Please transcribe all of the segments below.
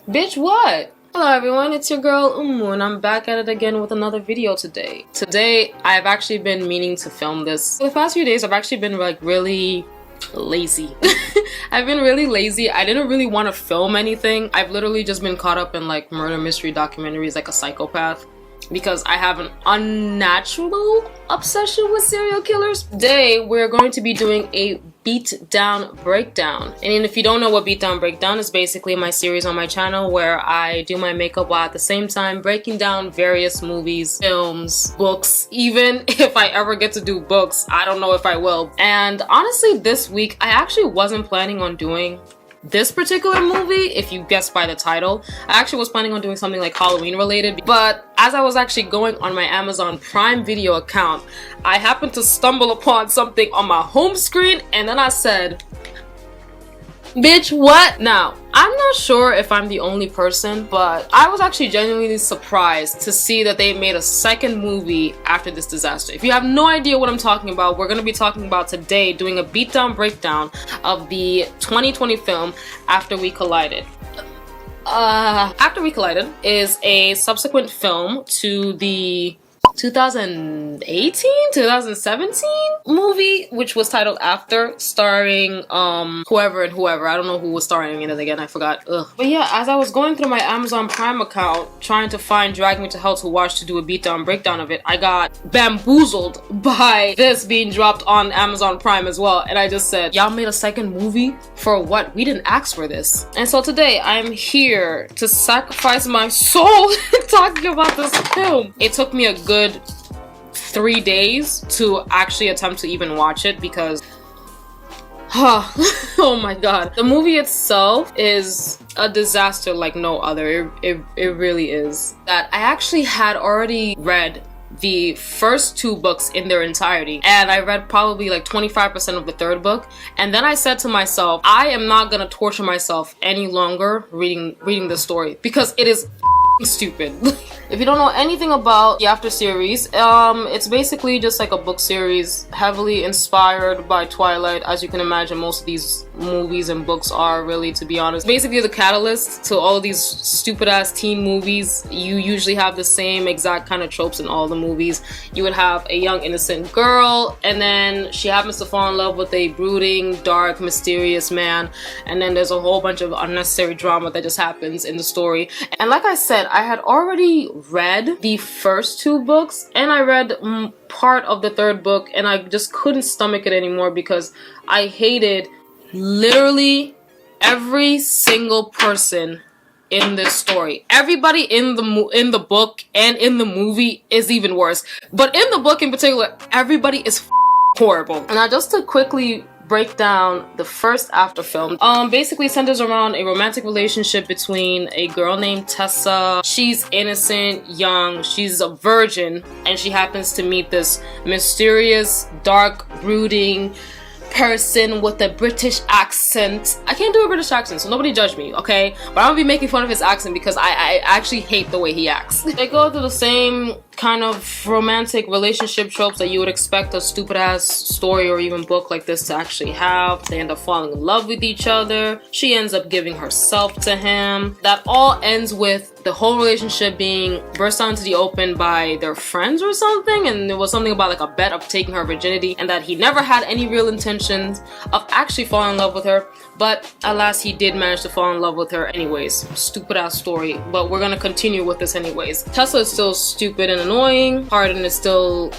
Bitch, what? Hello everyone, it's your girl Oumoomoo and I'm back at it again with another video today. Today, I've actually been meaning to film this. For the past few days, I've actually been like really lazy. I've been really lazy. I didn't really want to film anything. I've literally just been caught up in like murder mystery documentaries like a psychopath because I have an unnatural obsession with serial killers. Today, we're going to be doing a Beatdown breakdown. And if you don't know what Beatdown breakdown is, basically my series on my channel where I do my makeup while at the same time breaking down various movies, films, books. Even if I ever get to do books, I don't know if I will. And honestly, this week I actually wasn't planning on doing this particular movie, if you guessed by the title. I actually was planning on doing something like Halloween related, but as I was actually going on my Amazon Prime Video account, I happened to stumble upon something on my home screen and then I said, bitch, what? Now, I'm not sure if I'm the only person, but I was actually genuinely surprised to see that they made a second movie after this disaster. If you have no idea what I'm talking about, we're going to be talking about today doing a Beatdown breakdown of the 2020 film After We Collided. After We Collided is a subsequent film to the 2017 movie, which was titled After, starring whoever and whoever. I don't know who was starring in it again, I forgot. Ugh. But yeah, as I was going through my Amazon Prime account trying to find Drag Me to Hell to watch to do a Beatdown breakdown of it, I got bamboozled by this being dropped on Amazon Prime as well, and I just said, y'all made a second movie? For what? We didn't ask for this. And so today I'm here to sacrifice my soul talking about this film. It took me a good 3 days to actually attempt to even watch it because oh my god, the movie itself is a disaster like no other. It really is. That I actually had already read the first 2 books in their entirety, and I read probably like 25% of the 3rd book, and then I said to myself, I am not gonna torture myself any longer reading this story because it is stupid. If you don't know anything about the After series, it's basically just like a book series heavily inspired by Twilight. As you can imagine, most of these movies and books are, really, to be honest. Basically the catalyst to all of these stupid ass teen movies. You usually have the same exact kind of tropes in all the movies. You would have a young innocent girl, and then she happens to fall in love with a brooding, dark, mysterious man, and then there's a whole bunch of unnecessary drama that just happens in the story. And like I said, I had already read the first 2 books, and I read part of the 3rd book, and I just couldn't stomach it anymore because I hated literally every single person in this story. Everybody in the book and in the movie is even worse, but in the book in particular, everybody is horrible. And now just to quickly break down the first After film, basically centers around a romantic relationship between a girl named Tessa. She's innocent, young, she's a virgin, and she happens to meet this mysterious, dark, brooding person with a British accent. I can't do a British accent, so nobody judge me, okay? But I'm gonna be making fun of his accent because I actually hate the way he acts. They go through the same kind of romantic relationship tropes that you would expect a stupid ass story or even book like this to actually have. They end up falling in love with each other. She ends up giving herself to him. That all ends with the whole relationship being burst out into the open by their friends or something, and it was something about like a bet of taking her virginity, and that he never had any real intentions of actually falling in love with her, but alas, he did manage to fall in love with her anyways. Stupid ass story, but we're gonna continue with this anyways. Tessa is still stupid and annoying. Hardin is still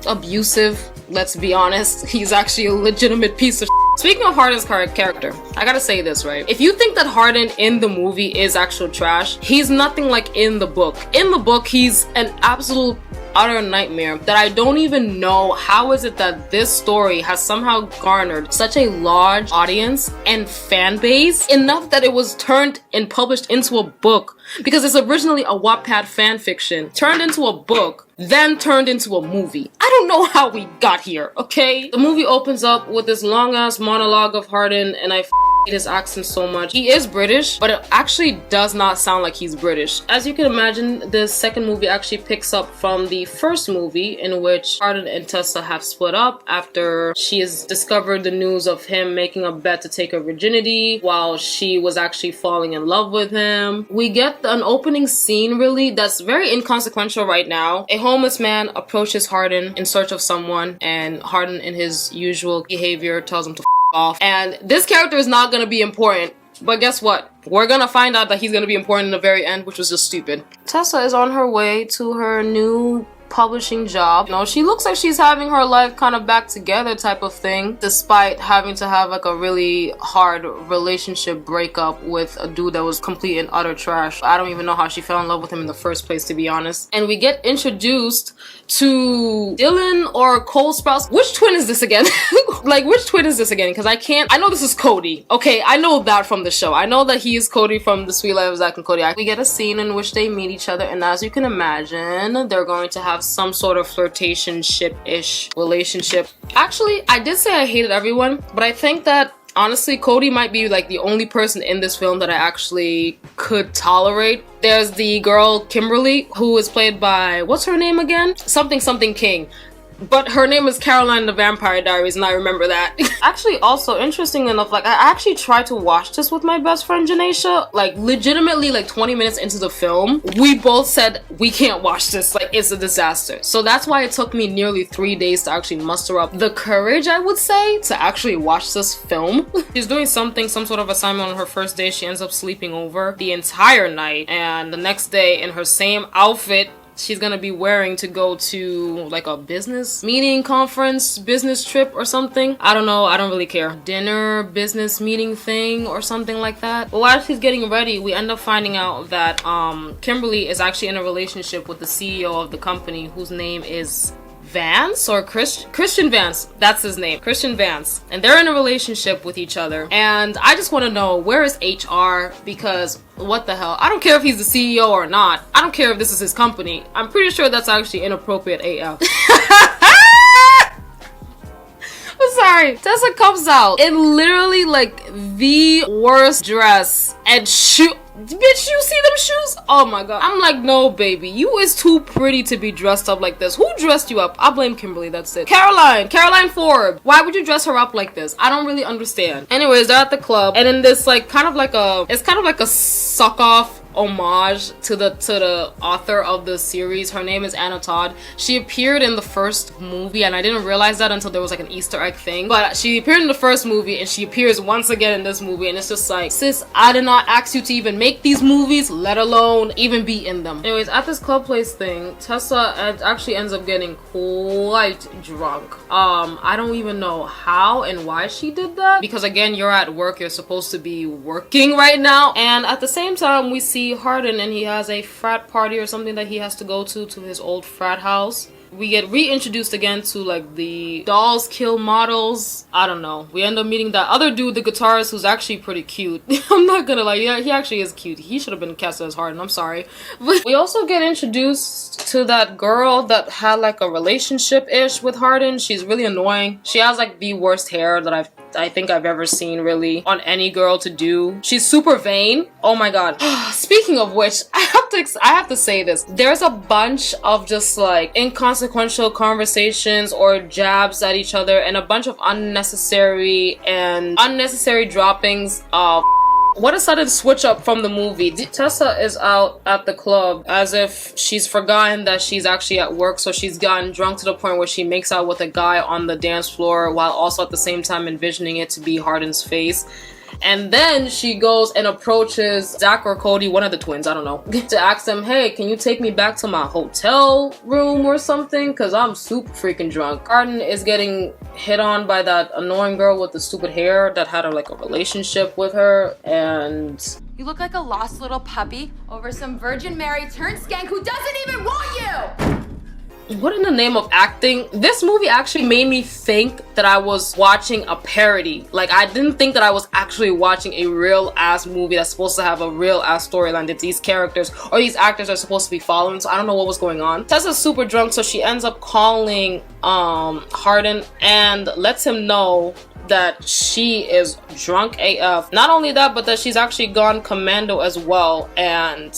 abusive, let's be honest. He's actually a legitimate piece of shit. Speaking of Hardin's character, I gotta say this, right? If you think that Hardin in the movie is actual trash, he's nothing like in the book. In the book, he's an absolute utter nightmare that I don't even know how is it that this story has somehow garnered such a large audience and fan base enough that it was turned and published into a book, because it's originally a Wattpad fan fiction turned into a book, then turned into a movie. I don't know how we got here, okay? The movie opens up with this long ass monologue of Hardin, and I his accent so much. He is British, but it actually does not sound like he's British. As you can imagine, the second movie actually picks up from the first movie, in which Hardin and Tessa have split up after she has discovered the news of him making a bet to take her virginity while she was actually falling in love with him. We get an opening scene really that's very inconsequential right now. A homeless man approaches Hardin in search of someone, and Hardin, in his usual behavior, tells him to off. And this character is not gonna be important, but guess what? We're gonna find out that he's gonna be important in the very end, which was just stupid. Tessa is on her way to her new publishing job. You know, she looks like she's having her life kind of back together type of thing, despite having to have like a really hard relationship breakup with a dude that was complete and utter trash. I don't even know how she fell in love with him in the first place, to be honest. And we get introduced to Dylan or Cole Sprouse. Which twin is this again? Like, which twin is this again? Because I know this is Cody. Okay, I know that from the show. I know that he is Cody from The Sweet Life of Zack and Cody. We get a scene in which they meet each other, and as you can imagine, they're going to have some sort of flirtationship-ish relationship. Actually, I did say I hated everyone, but I think that honestly, Cody might be like the only person in this film that I actually could tolerate. There's the girl Kimberly, who is played by, what's her name again? Something King. But her name is Caroline the Vampire Diaries, and I remember that. Actually, also, interesting enough, like, I actually tried to watch this with my best friend, Janaisha. Like, legitimately, like, 20 minutes into the film, we both said, we can't watch this. Like, it's a disaster. So that's why it took me nearly 3 days to actually muster up the courage, I would say, to actually watch this film. She's doing some sort of assignment on her first day. She ends up sleeping over the entire night. And the next day, in her same outfit, she's gonna be wearing to go to like a business meeting, conference, business trip or something. I don't know, I don't really care. Dinner, business meeting thing or something like that. But while she's getting ready, we end up finding out that Kimberly is actually in a relationship with the CEO of the company, whose name is Vance or Christian Vance. That's his name, Christian Vance. And they're in a relationship with each other. And I just want to know, where is HR? Because what the hell? I don't care if he's the CEO or not. I don't care if this is his company. I'm pretty sure that's actually inappropriate AF. I'm sorry. Tessa comes out in literally like the worst dress and shoe. Bitch, you see them shoes? Oh my god. I'm like, no, baby. You is too pretty to be dressed up like this. Who dressed you up? I blame Kimberly, that's it. Caroline Forbes. Why would you dress her up like this? I don't really understand. Anyways, they're at the club, and in this like kind of like a suck-off homage to the author of the series. Her name is Anna Todd. She appeared in the first movie, and I didn't realize that until there was like an Easter egg thing. But she appeared in the first movie, and she appears once again in this movie, and it's just like, sis, I did not ask you to even make these movies, let alone even be in them. Anyways, at this club place thing, Tessa actually ends up getting quite drunk. I don't even know how and why she did that, because again, you're at work, you're supposed to be working right now, and at the same time we see Hardin, and he has a frat party or something that he has to go to his old frat house. We get reintroduced again to like the dolls kill models. I don't know. We end up meeting that other dude, the guitarist, who's actually pretty cute. I'm not gonna lie, yeah, he actually is cute. He should have been cast as Hardin, I'm sorry. But we also get introduced to that girl that had like a relationship-ish with Hardin. She's really annoying. She has like the worst hair that I think I've ever seen really on any girl to do. She's super vain. Oh my god. Speaking of which, I have to say this. There's a bunch of just like inconsequential conversations or jabs at each other, and a bunch of unnecessary droppings of what a sudden switch up from the movie. Tessa is out at the club as if she's forgotten that she's actually at work, so she's gotten drunk to the point where she makes out with a guy on the dance floor while also at the same time envisioning it to be Hardin's face. And then she goes and approaches Zach or Cody, one of the twins, I don't know, to ask them, hey, can you take me back to my hotel room or something? Because I'm super freaking drunk. Hardin is getting hit on by that annoying girl with the stupid hair that had like a relationship with her, and you look like a lost little puppy over some Virgin Mary turned skank who doesn't even want you! What in the name of acting? This movie actually made me think that I was watching a parody. Like, I didn't think that I was actually watching a real ass movie that's supposed to have a real ass storyline that these characters or these actors are supposed to be following. So I don't know what was going on. Tessa's super drunk, so she ends up calling Hardin and lets him know that she is drunk AF. Not only that, but that she's actually gone commando as well, and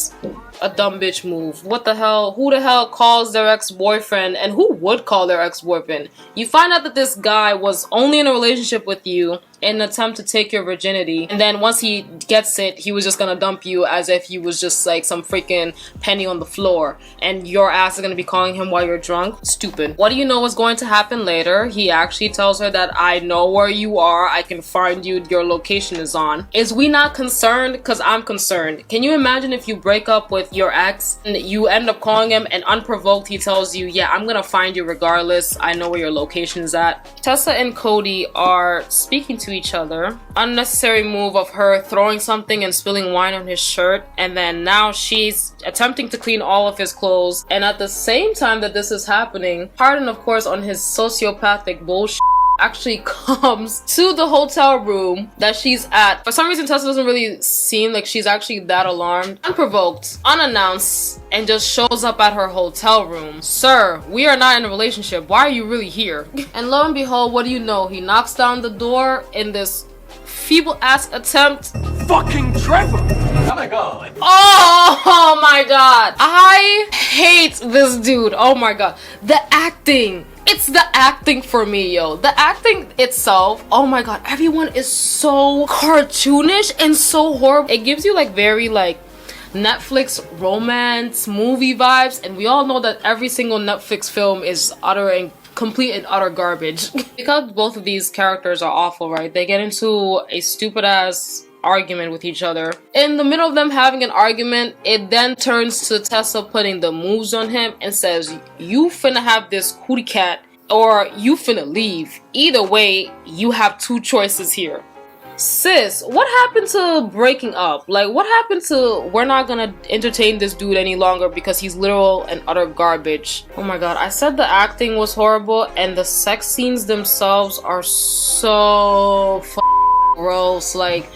a dumb bitch move. What the hell? Who the hell calls their ex-boyfriend, and who would call their ex-boyfriend? You find out that this guy was only in a relationship with you in an attempt to take your virginity, and then once he gets it, he was just gonna dump you as if you was just like some freaking penny on the floor, and your ass is gonna be calling him while you're drunk. Stupid. What do you know is going to happen later? He actually tells her that I know where you are, I can find you, your location is on. Is we not concerned? Because I'm concerned. Can you imagine if you break up with your ex and you end up calling him and unprovoked he tells you, yeah, I'm gonna find you regardless, I know where your location is at. Tessa and Cody are speaking to each other. Unnecessary move of her throwing something and spilling wine on his shirt, and then now she's attempting to clean all of his clothes, and at the same time that this is happening, Hardin, of course, on his sociopathic bullshit, actually comes to the hotel room that she's at. For some reason, Tessa doesn't really seem like she's actually that alarmed. Unprovoked, unannounced, and just shows up at her hotel room. Sir, we are not in a relationship. Why are you really here? And lo and behold, what do you know? He knocks down the door in this feeble-ass attempt. Fucking Trevor! Oh my god. Oh my god. I hate this dude. Oh my god. The acting. It's the acting for me, yo. The acting itself, oh my god, everyone is so cartoonish and so horrible. It gives you like very like Netflix romance movie vibes, and we all know that every single Netflix film is complete and utter garbage. Because both of these characters are awful, right? They get into a stupid ass argument with each other. In the middle of them having an argument, it then turns to Tessa putting the moves on him and says, you finna have this cootie cat or you finna leave. Either way, you have two choices here. Sis, what happened to breaking up? Like, what happened to we're not gonna entertain this dude any longer because he's literal and utter garbage? Oh my god, I said the acting was horrible and the sex scenes themselves are so gross. Like,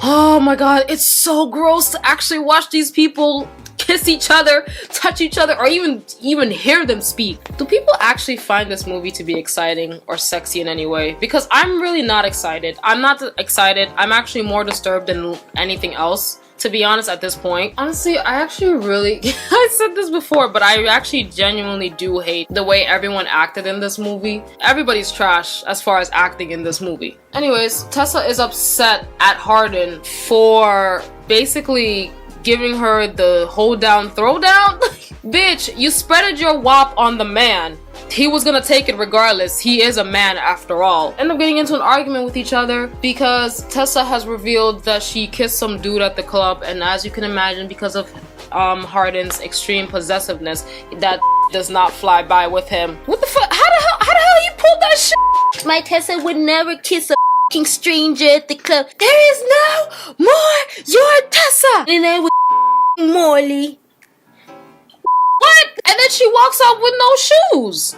oh my god, it's so gross to actually watch these people kiss each other, touch each other, or even hear them speak. Do people actually find this movie to be exciting or sexy in any way? Because I'm really not excited. I'm not excited. I'm actually more disturbed than anything else, to be honest, at this point. Honestly, I actually really I said this before, but I actually genuinely do hate the way everyone acted in this movie. Everybody's trash as far as acting in this movie. Anyways, Tessa is upset at Hardin for basically giving her the hold down, throw down. Bitch, you spreaded your wop on the man. He was gonna take it regardless. He is a man after all. End up getting into an argument with each other because Tessa has revealed that she kissed some dude at the club, and as you can imagine, because of Hardin's extreme possessiveness, that does not fly by with him. What the fuck? How the hell you pulled that shit? My Tessa would never kiss a stranger at the club. There is no more your Tessa. And I would Morley. What? And then she walks out with no shoes.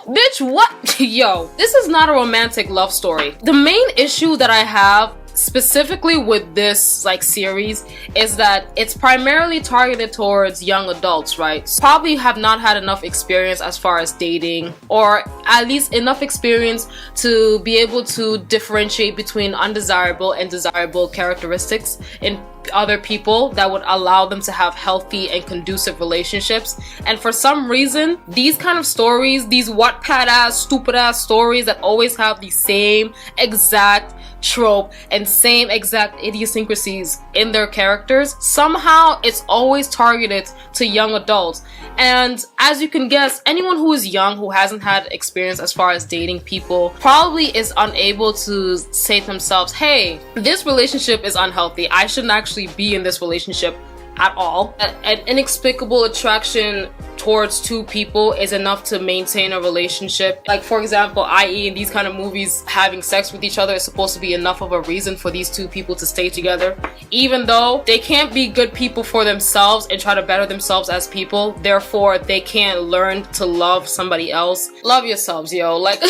Bitch, what? Yo, this is not a romantic love story. The main issue that I have specifically with this like series is that it's primarily targeted towards young adults, right? Probably have not had enough experience as far as dating, or at least enough experience to be able to differentiate between undesirable and desirable characteristics in other people that would allow them to have healthy and conducive relationships. And for some reason, these kind of stories, these Wattpad ass, stupid ass stories that always have the same exact trope and same exact idiosyncrasies in their characters, somehow it's always targeted to young adults. And as you can guess, anyone who is young, who hasn't had experience as far as dating people, probably is unable to say to themselves, hey, this relationship is unhealthy. I shouldn't actually be in this relationship at all. An inexplicable attraction towards two people is enough to maintain a relationship. Like, for example, i.e. in these kind of movies, having sex with each other is supposed to be enough of a reason for these two people to stay together. Even though they can't be good people for themselves and try to better themselves as people, therefore they can't learn to love somebody else. Love yourselves, yo. Like,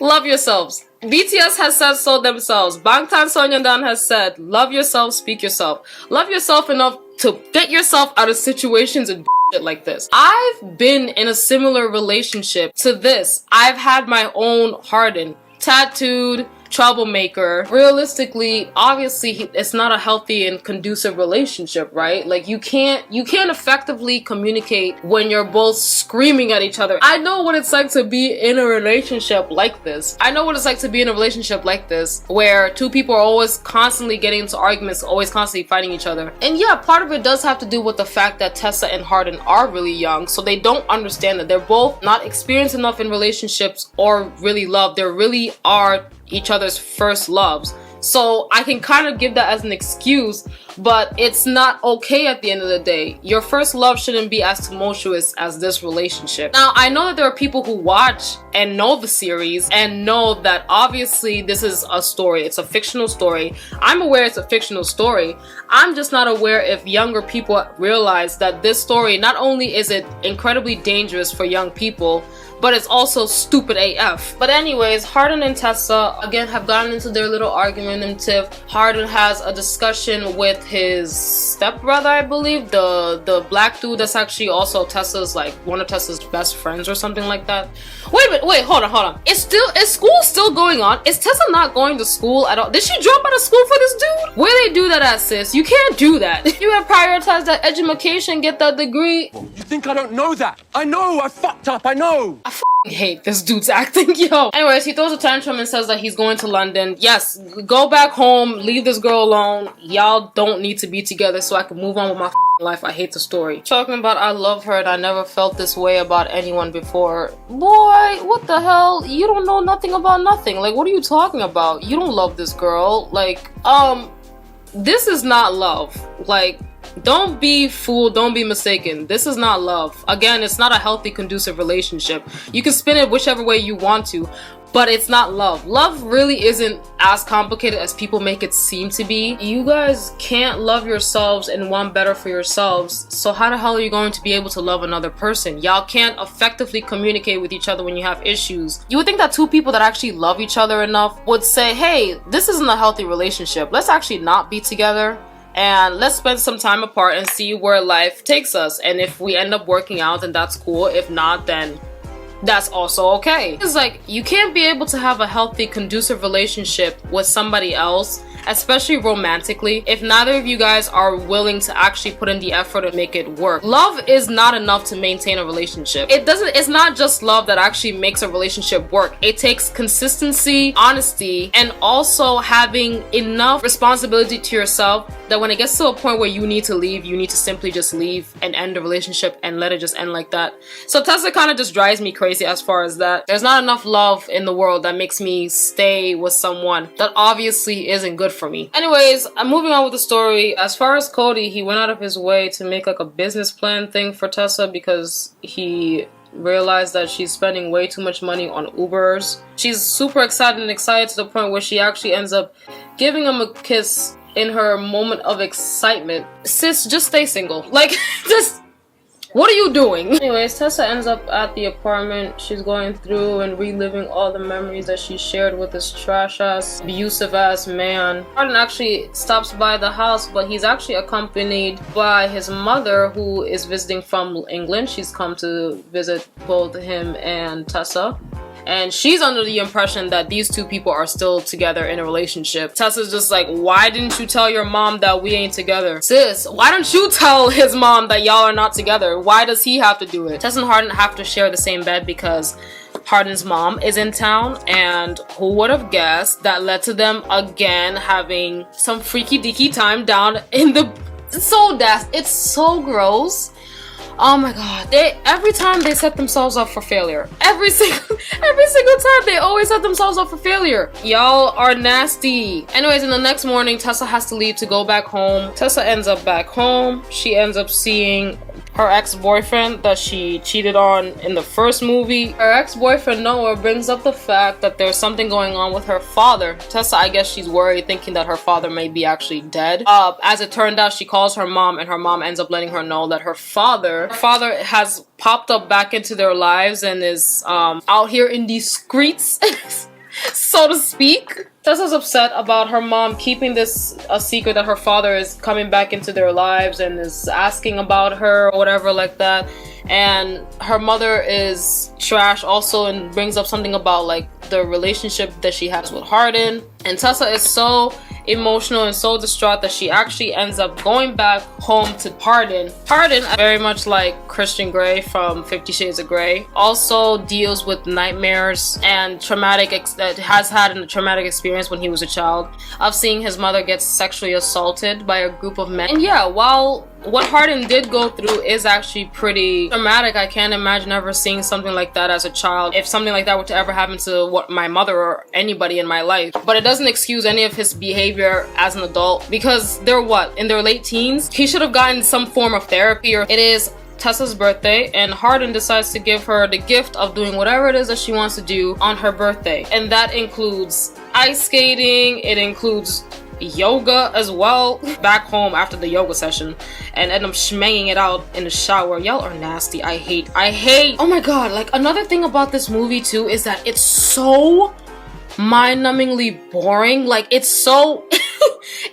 love yourselves. BTS has said so themselves. Bangtan Sonyeondan has said, love yourself, speak yourself. Love yourself enough to get yourself out of situations and shit like this. I've been in a similar relationship to this. I've had my own Hardin. tattooed troublemaker. Realistically, obviously, it's not a healthy and conducive relationship, right? Like you can't effectively communicate when you're both screaming at each other. I know what it's like to be in a relationship like this. I know what it's like to be in a relationship like this, where two people are always constantly getting into arguments, always constantly fighting each other. And yeah, part of it does have to do with the fact that Tessa and Hardin are really young, so they don't understand that they're both not experienced enough in relationships or really love. They really are each other's first loves. So I can kind of give that as an excuse, but it's not okay at the end of the day. Your first love shouldn't be as tumultuous as this relationship. Now, I know that there are people who watch and know the series and know that obviously this is a story. It's a fictional story. I'm aware it's a fictional story. I'm just not aware if younger people realize that this story, not only is it incredibly dangerous for young people, but it's also stupid AF. But anyways, Hardin and Tessa again have gotten into their little argumentative. Hardin has a discussion with his stepbrother, I believe, the black dude that's actually also Tessa's, like, one of Tessa's best friends or something like that. Wait a minute, wait, hold on. Is school still going on? Is Tessa not going to school at all? Did she drop out of school for this dude? Where they do that at, sis? You can't do that. You have prioritized that education, get that degree. You think I don't know that? I know, I fucked up, I know. I hate this dude's acting, yo. Anyways, he throws a tantrum and says that he's going to London. Yes, go back home, leave this girl alone. Y'all don't need to be together so I can move on with my life. I hate the story. Talking about I love her and I never felt this way about anyone before. Boy, what the hell? You don't know nothing about nothing. Like, what are you talking about? You don't love this girl. Like, this is not love. Like, don't be fooled, don't be mistaken. This is not love. Again, it's not a healthy, conducive relationship. You can spin it whichever way you want to, but it's not love. Love really isn't as complicated as people make it seem to be. You guys can't love yourselves and want better for yourselves, so how the hell are you going to be able to love another person? Y'all can't effectively communicate with each other when you have issues. You would think that two people that actually love each other enough would say, hey, this isn't a healthy relationship. Let's actually not be together. And let's spend some time apart and see where life takes us. And if we end up working out, then that's cool. If not, then that's also okay. It's like, you can't be able to have a healthy, conducive relationship with somebody else, especially romantically, if neither of you guys are willing to actually put in the effort to make it work. Love is not enough to maintain a relationship. It's not just love that actually makes a relationship work. It takes consistency, honesty, and also having enough responsibility to yourself that when it gets to a point where you need to leave, you need to simply just leave and end the relationship and let it just end like that. So Tessa kind of just drives me crazy as far as that. There's not enough love in the world that makes me stay with someone that obviously isn't good for me. Anyways, I'm moving on with the story. As far as Cody, he went out of his way to make like a business plan thing for Tessa because he realized that she's spending way too much money on Ubers. She's super excited to the point where she actually ends up giving him a kiss in her moment of excitement. Sis, just stay single. Like, just, what are you doing? Anyways, Tessa ends up at the apartment. She's going through and reliving all the memories that she shared with this trash-ass, abusive-ass man. Hardin actually stops by the house, but he's actually accompanied by his mother, who is visiting from England. She's come to visit both him and Tessa. And she's under the impression that these two people are still together in a relationship. Tessa's just like, why didn't you tell your mom that we ain't together? Sis, why don't you tell his mom that y'all are not together? Why does he have to do it? Tessa and Hardin have to share the same bed because Hardin's mom is in town, and who would have guessed that led to them again having some freaky deaky time down in the... It's so gross. Oh my god, every time they set themselves up for failure. Every single time they always set themselves up for failure. Y'all are nasty. Anyways, in the next morning, Tessa has to leave to go back home. Tessa ends up back home. She ends up seeing her ex-boyfriend that she cheated on in the first movie. Her ex-boyfriend Noah brings up the fact that there's something going on with her father. Tessa, I guess she's worried, thinking that her father may be actually dead. As it turned out, she calls her mom, and her mom ends up letting her know that her father has popped up back into their lives and is out here in these streets so to speak. Tessa's upset about her mom keeping this a secret that her father is coming back into their lives and is asking about her or whatever like that. And her mother is trash also and brings up something about like the relationship that she has with Hardin. And Tessa is so emotional and so distraught that she actually ends up going back home to Hardin. Hardin, very much like Christian Grey from 50 Shades of Grey, also deals with nightmares and has had a traumatic experience when he was a child of seeing his mother get sexually assaulted by a group of men. And yeah, while what Hardin did go through is actually pretty traumatic, I can't imagine ever seeing something like that as a child, if something like that were to ever happen to my mother or anybody in my life. But it doesn't excuse any of his behavior as an adult, because they're in their late teens. He should have gotten some form of therapy. Or it is Tessa's birthday, and Hardin decides to give her the gift of doing whatever it is that she wants to do on her birthday. And that includes ice skating, it includes yoga as well. Back home after the yoga session and end up schmanging it out in the shower. Y'all are nasty. I hate. Oh my god, like another thing about this movie too is that it's so mind-numbingly boring. Like it's so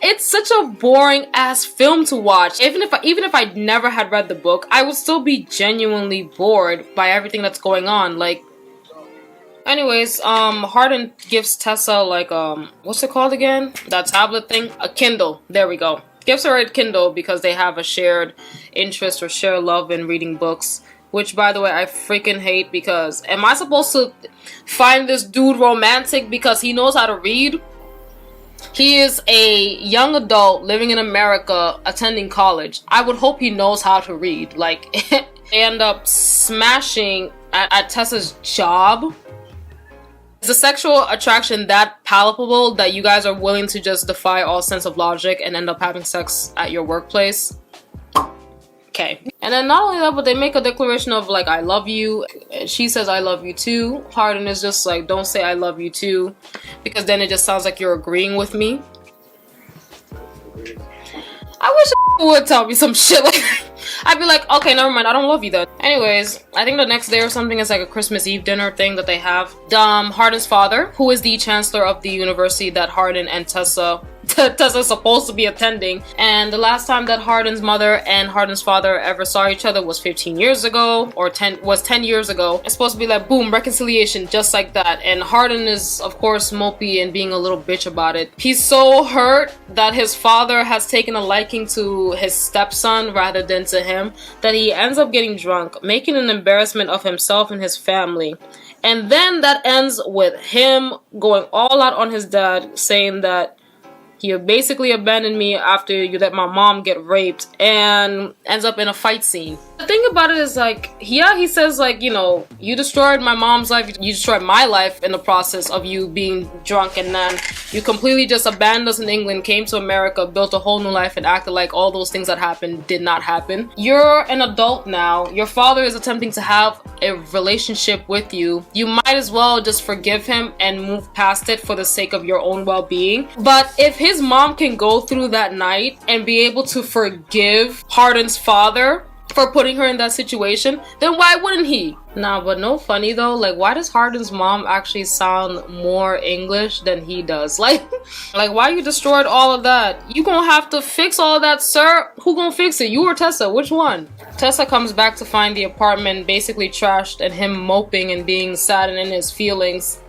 it's such a boring ass film to watch. Even if I never had read the book, I would still be genuinely bored by everything that's going on. Like, anyways, Hardin gives Tessa like what's it called again? That tablet thing? A Kindle. There we go. Gives her a Kindle because they have a shared interest or shared love in reading books. Which, by the way, I freaking hate, because am I supposed to find this dude romantic because he knows how to read? He is a young adult living in America attending college. I would hope he knows how to read. Like, they end up smashing at Tessa's job. Is the sexual attraction that palpable that you guys are willing to just defy all sense of logic and end up having sex at your workplace? Okay. And then not only that, but they make a declaration of like, I love you. She says, I love you too. Hardin is just like, don't say I love you too, because then it just sounds like you're agreeing with me. I wish would tell me some shit like that. I'd be like, okay, never mind, I don't love you then. Anyways, I think the next day or something is like a Christmas Eve dinner thing that they have. Hardin's father, who is the chancellor of the university that Hardin and Tessa's supposed to be attending, and the last time that Hardin's mother and Hardin's father ever saw each other was 15 years ago, or 10 years ago. It's supposed to be like, boom, reconciliation, just like that. And Hardin is, of course, mopey and being a little bitch about it. He's so hurt that his father has taken a liking to his stepson rather than to him, that he ends up getting drunk, making an embarrassment of himself and his family. And then that ends with him going all out on his dad, saying that you basically abandoned me after you let my mom get raped, and ends up in a fight scene. The thing about it is like, yeah, he says like, you know, you destroyed my mom's life, you destroyed my life in the process of you being drunk, and then you completely just abandoned us in England, came to America, built a whole new life, and acted like all those things that happened did not happen. You're an adult now. Your father is attempting to have a relationship with you. You might as well just forgive him and move past it for the sake of your own well-being. But if his mom can go through that night and be able to forgive Hardin's father for putting her in that situation, then why wouldn't he? Nah, but no funny though, like why does Hardin's mom actually sound more English than he does? Like why you destroyed all of that? You gonna have to fix all of that, sir. Who gonna fix it? You or Tessa? Which one? Tessa comes back to find the apartment basically trashed and him moping and being sad and in his feelings.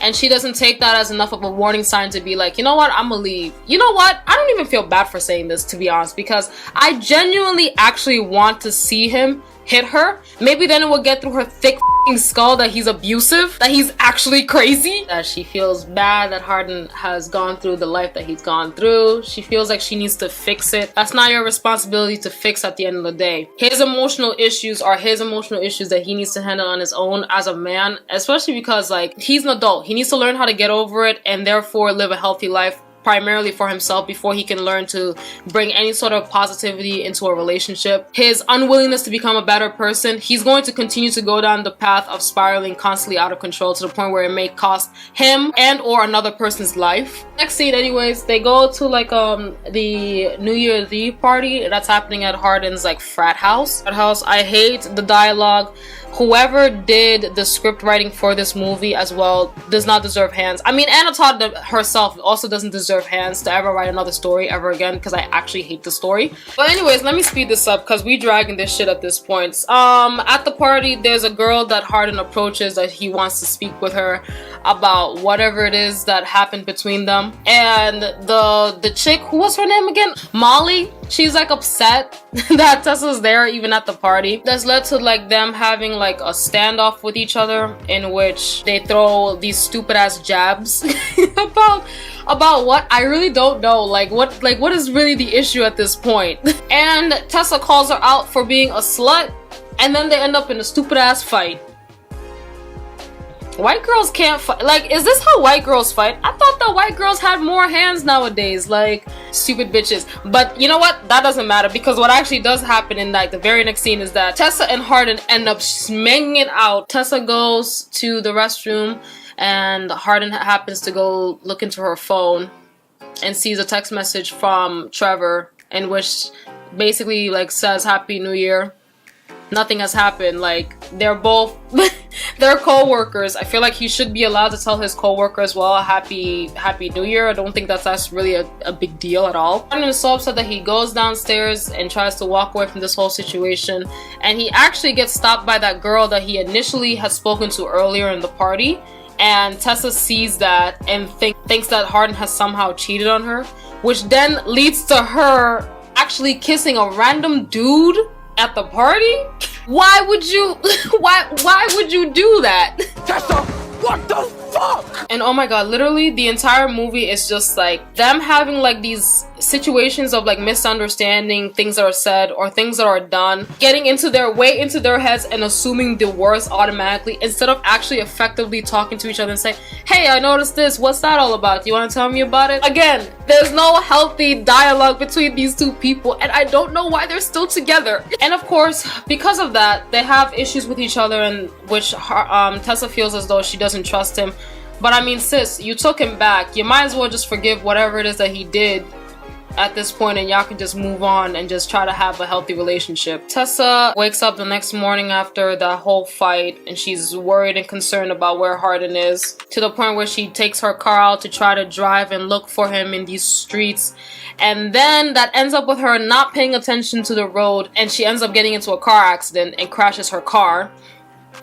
And she doesn't take that as enough of a warning sign to be like, you know what, I'm gonna leave. You know what, I don't even feel bad for saying this, to be honest, because I genuinely actually want to see him hit her. Maybe then it will get through her thick skull that he's abusive, that he's actually crazy, that she feels bad that Hardin has gone through the life that he's gone through. She feels like she needs to fix it. That's not your responsibility to fix at the end of the day. His emotional issues are his emotional issues that he needs to handle on his own as a man, especially because like he's an adult. He needs to learn how to get over it and therefore live a healthy life, primarily for himself, before he can learn to bring any sort of positivity into a relationship. His unwillingness to become a better person, he's going to continue to go down the path of spiraling constantly out of control to the point where it may cost him and or another person's life. Next scene anyways, they go to like the New Year's Eve party that's happening at Hardin's like frat house. I hate the dialogue whoever did the script writing for this movie as well does not deserve hands. I mean, Anna Todd herself also doesn't deserve hands to ever write another story ever again, because I actually hate the story. But anyways, let me speed this up because we dragging this shit at this point. At the party, there's a girl that Hardin approaches that he wants to speak with her about whatever it is that happened between them. And the chick, who was her name again? Molly. She's like upset that Tessa's there even at the party. That's led to like them having like a standoff with each other in which they throw these stupid ass jabs about what? I really don't know. Like what is really the issue at this point? And Tessa calls her out for being a slut, and then they end up in a stupid ass fight. White girls can't fight. Like, is this how white girls fight? I thought that white girls had more hands nowadays. Like, stupid bitches. But you know what? That doesn't matter, because what actually does happen in like the very next scene is that Tessa and Hardin end up smanging it out. Tessa goes to the restroom and Hardin happens to go look into her phone and sees a text message from Trevor in which basically like says Happy New Year. Nothing has happened. Like, they're both they're co-workers. I feel like he should be allowed to tell his co-worker as well happy New Year. I don't think that's really a big deal at all. Hardin is so upset that he goes downstairs and tries to walk away from this whole situation, and he actually gets stopped by that girl that he initially had spoken to earlier in the party. And Tessa sees that and thinks that Hardin has somehow cheated on her, which then leads to her actually kissing a random dude at the party. Why would you why would you do that? Tessa, what the fuck? And oh my god, literally the entire movie is just like them having like these situations of like misunderstanding things that are said or things that are done, getting into their heads and assuming the worst automatically instead of actually effectively talking to each other and say, hey, I noticed this, what's that all about? Do you want to tell me about it? Again, there's no healthy dialogue between these two people, and I don't know why they're still together. And of course, because of that, they have issues with each other, in which Tessa feels as though she doesn't trust him. But I mean, sis, you took him back. You might as well just forgive whatever it is that he did at this point, and y'all can just move on and just try to have a healthy relationship. Tessa wakes up the next morning after that whole fight, and she's worried and concerned about where Hardin is, to the point where she takes her car out to try to drive and look for him in these streets. And then that ends up with her not paying attention to the road, and she ends up getting into a car accident and crashes her car.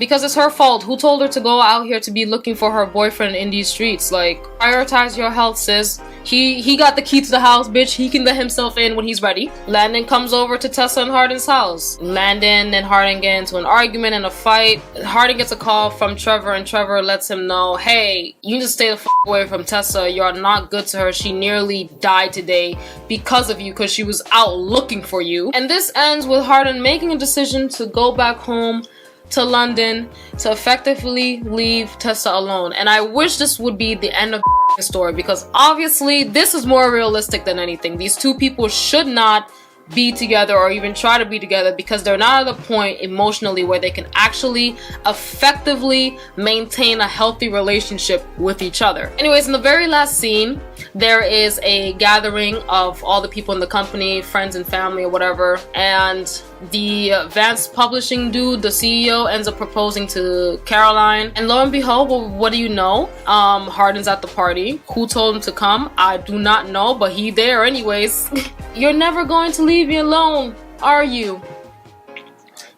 Because it's her fault. Who told her to go out here to be looking for her boyfriend in these streets? Like, prioritize your health, sis. He got the key to the house, bitch. He can let himself in when he's ready. Landon comes over to Tessa and Hardin's house. Landon and Hardin get into an argument and a fight. Hardin gets a call from Trevor, and Trevor lets him know, hey, you need to stay the f away from Tessa. You're not good to her. She nearly died today because of you, because she was out looking for you. And this ends with Hardin making a decision to go back home to London to effectively leave Tessa alone. And I wish this would be the end of the story, because obviously this is more realistic than anything. These two people should not be together or even try to be together, because they're not at a point emotionally where they can actually effectively maintain a healthy relationship with each other. Anyways, in the very last scene, there is a gathering of all the people in the company, friends and family or whatever, and the Vance Publishing dude, the CEO, ends up proposing to Caroline. And lo and behold, well, what do you know? Hardin's at the party. Who told him to come? I do not know, but he there anyways. You're never going to leave me alone, are you?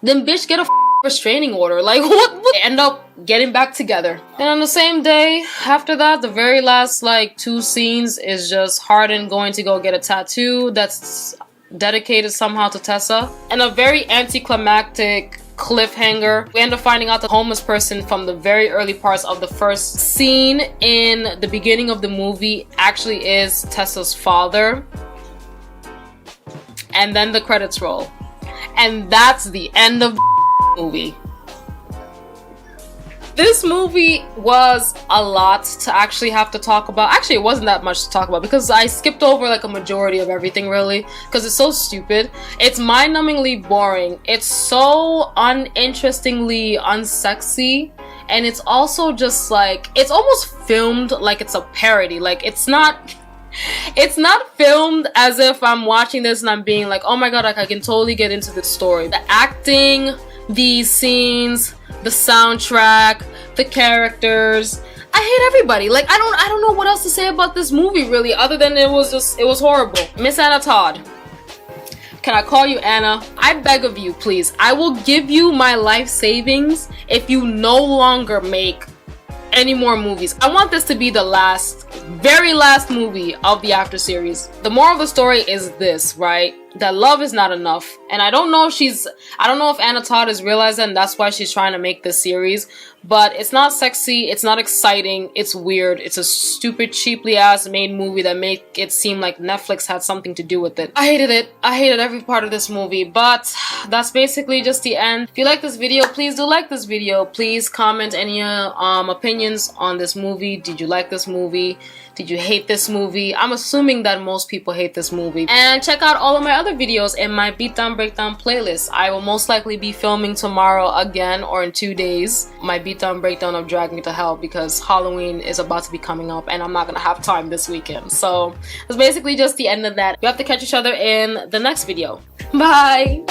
Then bitch, get a restraining order. Like, what? They end up getting back together. And on the same day after that, the very last like 2 scenes is just Hardin going to go get a tattoo that's dedicated somehow to Tessa, and a very anticlimactic cliffhanger. We end up finding out the homeless person from the very early parts of the first scene in the beginning of the movie actually is Tessa's father. And then the credits roll, and that's the end of the movie. This movie was a lot to actually have to talk about. Actually, it wasn't that much to talk about because I skipped over like a majority of everything, really, because it's so stupid. It's mind-numbingly boring. It's so uninterestingly unsexy, and it's also just like, it's almost filmed like it's a parody. Like, it's not filmed as if I'm watching this and I'm being like, oh my god, like I can totally get into this story. The acting the scenes, the soundtrack, the characters. I hate everybody. Like, I don't know what else to say about this movie really, other than it was horrible. Miss Anna Todd. Can I call you Anna? I beg of you, please. I will give you my life savings if you no longer make any more movies. I want this to be the very last movie of the After series. The moral of the story is this, right? That love is not enough. And I don't know if Anna Todd has realized that, and that's why she's trying to make this series. But it's not sexy, it's not exciting, it's weird. It's a stupid, cheaply ass made movie that make it seem like Netflix had something to do with it. I hated it. I hated every part of this movie. But that's basically just the end. If you like this video, please do like this video. Please comment any opinions on this movie. Did you like this movie? Did you hate this movie? I'm assuming that most people hate this movie. And check out all of my other videos in my Beatdown Breakdown playlist. I will most likely be filming tomorrow again, or in 2 days, my Beatdown Breakdown of Drag Me to Hell, because Halloween is about to be coming up and I'm not gonna have time this weekend. So that's basically just the end of that. We have to catch each other in the next video. Bye!